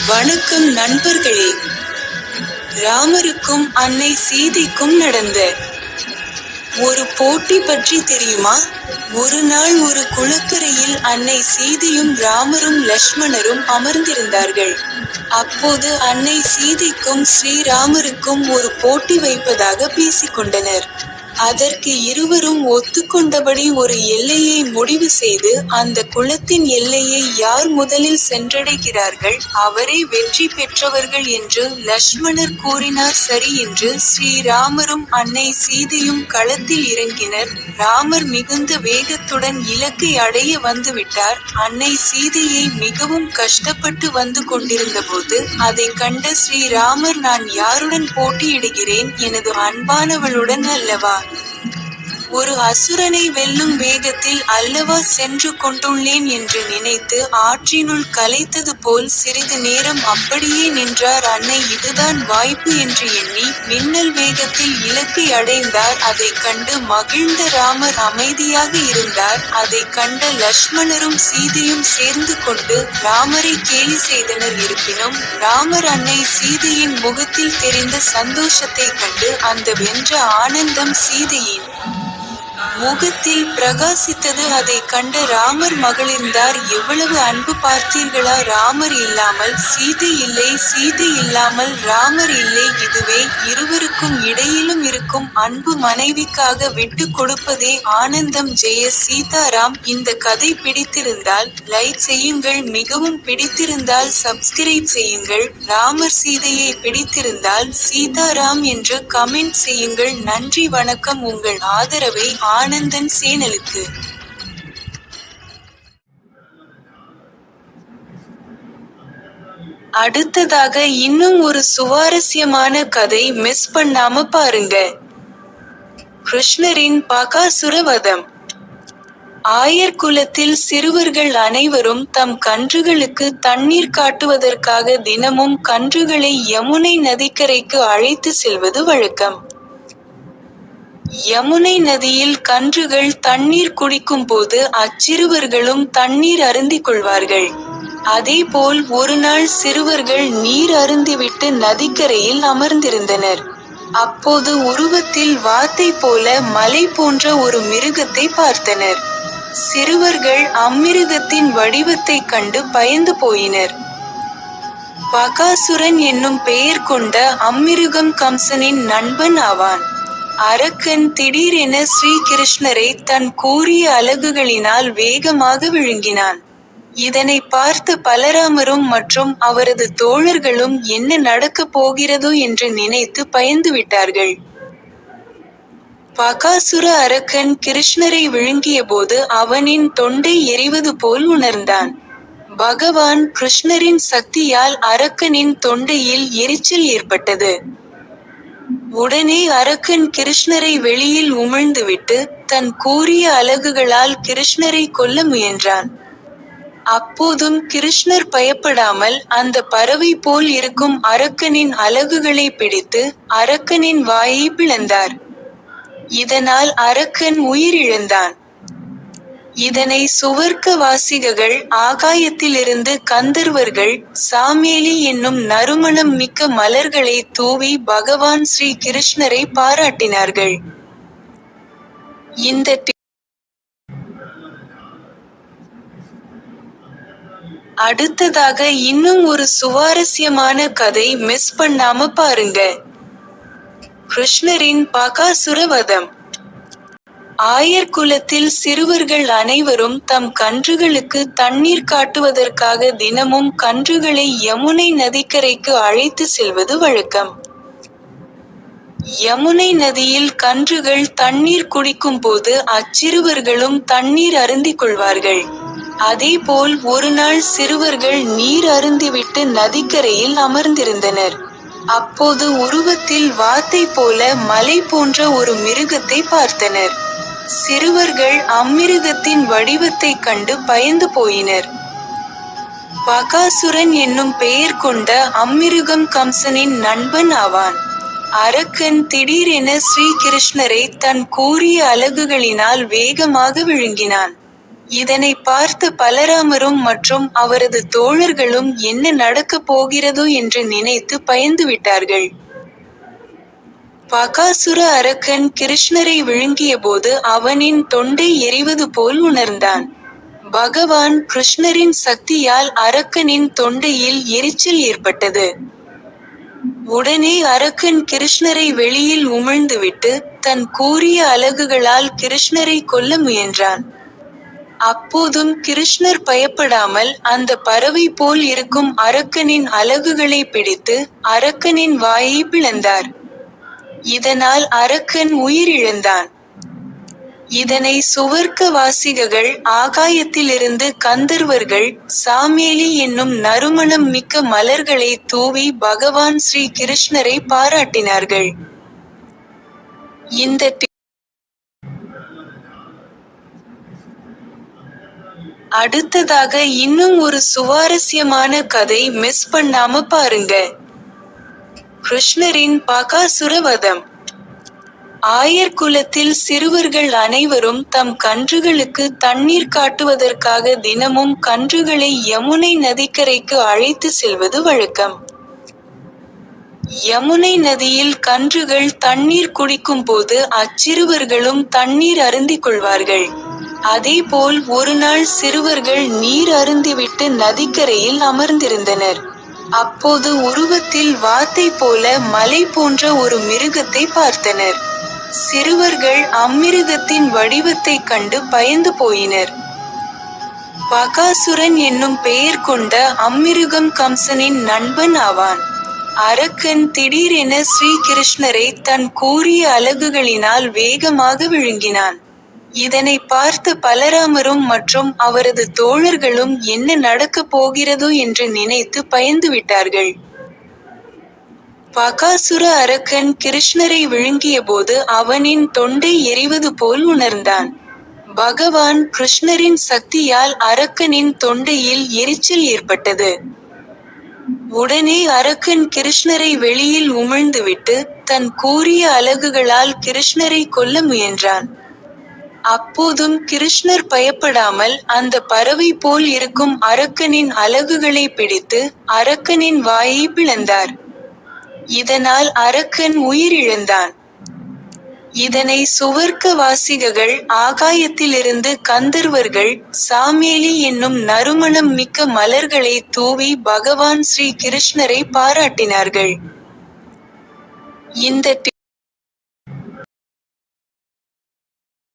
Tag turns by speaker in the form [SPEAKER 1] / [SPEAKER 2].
[SPEAKER 1] வணக்கம் நண்பர்களே. ராமருக்கும் அன்னை சீதைக்கும் நடந்த ஒரு போட்டி பற்றி தெரியுமா? ஒரு நாள் ஒரு குளக்கரையில் அன்னை சீதையும் ராமரும் லக்ஷ்மணரும் அமர்ந்திருந்தார்கள். அப்போது அன்னை சீதைக்கும் ஸ்ரீராமருக்கும் ஒரு போட்டி வைப்பதாக பேசிக்கொண்டனர். அதற்கு இருவரும் ஒத்துக்கொண்டபடி ஒரு எல்லையை முடிவு செய்து, அந்த குளத்தின் எல்லையை யார் முதலில் சென்றடைகிறார்கள் அவரே வெற்றி பெற்றவர்கள் என்று லக்ஷ்மணர் கூறினார். சரி என்று ஸ்ரீராமரும் அன்னை சீதையும் களத்தில் இறங்கினர். ராமர் மிகுந்த வேகத்துடன் இலக்கை அடைய வந்துவிட்டார். அன்னை சீதையை மிகவும் கஷ்டப்பட்டு வந்து கொண்டிருந்தபோது அதை கண்ட ஸ்ரீராமர், நான் யாருடன் போட்டியிடுகிறேன், எனது அன்பானவளுடன் அல்லவா? ஒரு அசுரனை வெல்லும் வேகத்தில் அல்லவா சென்று கொண்டுள்ளேன் என்று நினைத்து ஆற்றினுள் கலைத்தது போல் சிறிது நேரம் அப்படியே நின்றார். அன்னை இதுதான் வாய்ப்பு என்று எண்ணி மின்னல் வேகத்தில் இலக்கை அடைந்தார். அதை கண்டு மகிழ்ந்த ராமர் அமைதியாக இருந்தார். அதை கண்ட லக்ஷ்மணரும் சீதையும் சேர்ந்து கொண்டு ராமரை கேலி செய்தனர். இருப்பினும் ராமர் அன்னை சீதையின் முகத்தில் தெரிந்த சந்தோஷத்தை கண்டு அந்த வென்ற ஆனந்தம் சீதையின் முகத்தில் பிரகாசித்தது. அதை கண்ட ராமர் மகிழ்ந்தார். எவ்வளவு அன்பு பார்த்தீர்களா? ராமர் இல்லாமல் சீதை இல்லை, சீதை இல்லாமல் ராமர் இல்லை. இதுவே இருவருக்கும் இடையிலும் இருக்கும் அன்பு. மனைவிக்காக விட்டு கொடுப்பதே ஆனந்தம். ஜெய சீதாராம். இந்த கதை பிடித்திருந்தால் லைக் செய்யுங்கள். மிகவும் பிடித்திருந்தால் சப்ஸ்கிரைப் செய்யுங்கள். ராமர் சீதையை பிடித்திருந்தால் சீதாராம் என்று கமெண்ட் செய்யுங்கள். நன்றி வணக்கம். உங்கள் ஆதரவை ஆனந்தன் சேனலுக்கு அடுத்ததாக இன்னும் ஒரு சுவாரஸ்யமான கதை. மிஸ் பண்ணாம பாருங்க. கிருஷ்ணரின் பகாசுர வதம். ஆயர் குலத்தில் சிறுவர்கள் அனைவரும் தம் கன்றுகளுக்கு தண்ணீர் காட்டுவதற்காக தினமும் கன்றுகளை யமுனை நதிக்கரைக்கு அழைத்து செல்வது வழக்கம். யமுனை நதியில் கன்றுகள் தண்ணீர் குடிக்கும் போது அச்சிறுவர்களும் தண்ணீர் அருந்திக் கொள்வார்கள். அதேபோல் ஒரு நாள் சிறுவர்கள் நீர் அருந்திவிட்டு நதிக்கரையில் அமர்ந்திருந்தனர். அப்போது உருவத்தில் வாத்தை போல மலை போன்ற ஒரு மிருகத்தை பார்த்தனர். சிறுவர்கள் அம்மிருகத்தின் வடிவத்தை கண்டு பயந்து போயினர். பகாசுரன் என்னும் பெயர் கொண்ட அம்மிருகம் கம்சனின் நண்பன் ஆவான். அரக்கன் திடீரென ஸ்ரீகிருஷ்ணரை தன் கூரிய அலகுகளினால் வேகமாக விழுங்கினான். இதனை பார்த்த பலராமரும் மற்றும் அவரது தோழர்களும் என்ன நடக்கப் போகிறதோ என்று நினைத்து பயந்துவிட்டார்கள். பகாசுர அரக்கன் கிருஷ்ணரை விழுங்கியபோது அவனின் தொண்டை எரிவது போல் உணர்ந்தான். பகவான் கிருஷ்ணரின் சக்தியால் அரக்கனின் தொண்டையில் எரிச்சல் ஏற்பட்டது. உடனே அரக்கன் கிருஷ்ணரை வெளியில் உமிழ்ந்துவிட்டு தன் கூரிய அலகுகளால் கிருஷ்ணரை கொல்ல முயன்றான். அப்போதும் கிருஷ்ணர் பயப்படாமல் அந்த பறவை போல் இருக்கும் அரக்கனின் அலகுகளை பிடித்து அரக்கனின் வாயை பிளந்தார். இதனால் அரக்கன் உயிரிழந்தான். இதனை சுவர்க்கவாசிகள், ஆகாயத்திலிருந்து கந்தர்வர்கள் சாமேலி என்னும் நறுமணம் மிக்க மலர்களை தூவி பகவான் ஸ்ரீ கிருஷ்ணரை பாராட்டினார்கள். இந்த அடுத்ததாக இன்னும் ஒரு சுவாரஸ்யமான கதை. மிஸ் பண்ணாம பாருங்க. கிருஷ்ணரின் பகாசுர வதம். ஆயர் குலத்தில் சிறுவர்கள் அனைவரும் தம் கன்றுகளுக்கு தண்ணீர் காட்டுவதற்காக தினமும் கன்றுகளை யமுனை நதிக்கரைக்கு அழைத்து செல்வது வழக்கம். யமுனை நதியில் கன்றுகள் தண்ணீர் குடிக்கும் போது அச்சிறுவர்களும் தண்ணீர் அருந்திக் கொள்வார்கள். அதேபோல் ஒரு நாள் சிறுவர்கள் நீர் அருந்திவிட்டு நதிக்கரையில் அமர்ந்திருந்தனர். அப்போது உருவத்தில் வாத்தை போல மலை போன்ற ஒரு மிருகத்தை பார்த்தனர். சிறுவர்கள் அம்மிருகத்தின் வடிவத்தை கண்டு பயந்து போயினர். பகாசுரன் என்னும் பெயர் கொண்ட அம்மிருகம் கம்சனின் நண்பன் ஆவான். அரக்கன் திடீரென ஸ்ரீகிருஷ்ணரை தன் கூரிய அலகுகளினால் வேகமாக விழுங்கினான். இதனை பார்த்த பலராமரும் மற்றும் அவரது தோழர்களும் என்ன நடக்கப் போகிறதோ என்று நினைத்து பயந்துவிட்டார்கள். பகாசுர அரக்கன் கிருஷ்ணரை விழுங்கியபோது அவனின் தொண்டை எரிவது போல் உணர்ந்தான். பகவான் கிருஷ்ணரின் சக்தியால் அரக்கனின் தொண்டையில் எரிச்சல் ஏற்பட்டது. உடனே அரக்கன் கிருஷ்ணரை வெளியில் உமிழ்ந்துவிட்டு தன் கூரிய அலகுகளால் கிருஷ்ணரை கொல்ல முயன்றான். அப்போதும் கிருஷ்ணர் பயப்படாமல் அந்த பறவை போல் இருக்கும் அரக்கனின் அலகுகளை பிடித்து அரக்கனின் வாயை பிளந்தார். இதனால் அரக்கன் உயிரிழந்தான். இதனை சுவர்க்கவாசிகள் ஆகாயத்திலிருந்து கந்தர்வர்கள் சாமேலி என்னும் நறுமணம் மிக்க மலர்களை தூவி பகவான் ஸ்ரீ கிருஷ்ணரை பாராட்டினார்கள். இந்த அடுத்ததாக இன்னும் ஒரு சுவாரஸ்யமான கதை மிஸ் பண்ணாம பாருங்க. கிருஷ்ணரின் பகாசுர வதம். ஆயர் குலத்தில் சிறுவர்கள் அனைவரும் தம் கன்றுகளுக்கு தண்ணீர் காட்டுவதற்காக தினமும் கன்றுகளை யமுனை நதிக்கரைக்கு அழைத்து செல்வது வழக்கம். யமுனை நதியில் கன்றுகள் தண்ணீர் குடிக்கும் போது அச்சிறுவர்களும் தண்ணீர் அருந்திக் கொள்வார்கள். அதேபோல் ஒருநாள் சிறுவர்கள் நீர் அருந்திவிட்டு நதிக்கரையில் அமர்ந்திருந்தனர். அப்போது உருவத்தில் வாத்தை போல மலை போன்ற ஒரு மிருகத்தை பார்த்தனர். சிறுவர்கள் அம்மிருகத்தின் வடிவத்தைக் கண்டு பயந்து போயினர். பகாசுரன் என்னும் பெயர் கொண்ட அம்மிருகம் கம்சனின் நண்பன் ஆவான். அரக்கன் திடீரென ஸ்ரீகிருஷ்ணரை தன் கூரிய அலகுகளினால் வேகமாக விழுங்கினான். இதனை பார்த்த பலராமரும் மற்றும் அவரது தோழர்களும் என்ன நடக்கப் போகிறதோ என்று நினைத்து பயந்துவிட்டார்கள். பகாசுர அரக்கன் கிருஷ்ணரை விழுங்கியபோது அவனின் தொண்டை எரிவது போல் உணர்ந்தான். பகவான் கிருஷ்ணரின் சக்தியால் அரக்கனின் தொண்டையில் எரிச்சல் ஏற்பட்டது. உடனே அரக்கன் கிருஷ்ணரை வெளியில் உமிழ்ந்துவிட்டு தன் கூரிய அலகுகளால் கிருஷ்ணரை கொல்ல முயன்றான். அப்போதும் கிருஷ்ணர் பயப்படாமல் அந்த பறவை போல் இருக்கும் அரக்கனின் அலகுகளை பிடித்து அரக்கனின் வாயை பிளந்தார். இதனால் அரக்கன் உயிரிழந்தான். இதனை சுவர்க்கவாசிகள் ஆகாயத்திலிருந்து கந்தர்வர்கள் சாமேலி என்னும் நறுமணம் மிக்க மலர்களை தூவி பகவான் ஸ்ரீ கிருஷ்ணரை பாராட்டினார்கள். இந்த